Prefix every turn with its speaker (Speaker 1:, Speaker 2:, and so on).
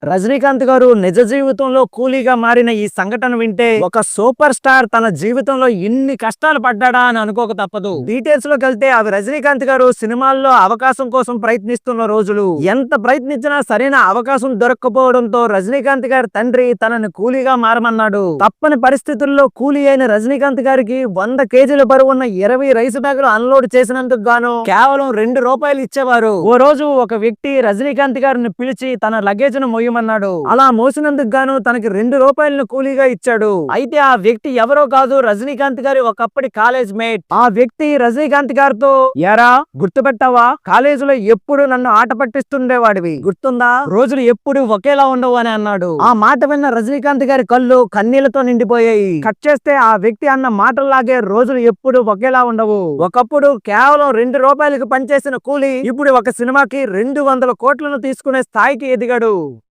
Speaker 1: రజనీకాంత్ గారు నిజ జీవితంలో కూలీగా మారిన ఈ సంఘటన వింటే ఒక సూపర్ స్టార్ తన జీవితంలో ఇన్ని కష్టాలు పడ్డాడా అని అనుకోక తప్పదు. డీటెయిల్స్ లోకి వెళ్తే అవి రజనీకాంత్ గారు సినిమాల్లో అవకాశం కోసం ప్రయత్నిస్తున్న రోజులు. ఎంత ప్రయత్నించినా సరైన అవకాశం దొరక్కపోవడంతో రజనీకాంత్ గారి తండ్రి తనని కూలీగా మారమన్నాడు. తప్పని పరిస్థితుల్లో కూలీ అయిన రజనీకాంత్ గారికి 100 కేజీల బరువు ఉన్న 20 రైసు బ్యాగులు అన్లోడ్ చేసినందుకు గాను కేవలం ₹2 ఇచ్చేవారు. ఓ రోజు ఒక వ్యక్తి రజనీకాంత్ గారిని పిలిచి తన లగేజ్ ను మోయమన్నాడు. అలా మోసినందుకు గాను తనకి ₹2 కూలీగా ఇచ్చాడు. అయితే ఆ వ్యక్తి ఎవరో కాదు, రజనీకాంత్ గారి ఒకప్పటి కాలేజ్ మేట్. ఆ వ్యక్తి రజనీకాంత్ గారితో, "యారా, గుర్తుపెట్టావా? కాలేజీలో ఎప్పుడు నన్ను ఆట పట్టిస్తుండేవాడివి, గుర్తుందా? రోజులు ఎప్పుడు ఒకేలా ఉండవు" అని అన్నాడు. ఆ మాట విన్న రజనీకాంత్ గారి కళ్ళు కన్నీళ్లతో నిండిపోయాయి. కట్ చేస్తే ఆ వ్యక్తి అన్న మాటల్లాగే రోజులు ఎప్పుడు ఒకేలా ఉండవు. ఒకప్పుడు కేవలం ₹2కి పనిచేసిన కూలీ ఇప్పుడు ఒక సినిమాకి 200 కోట్లను తీసుకునే స్థాయికి ఎదిగాడు.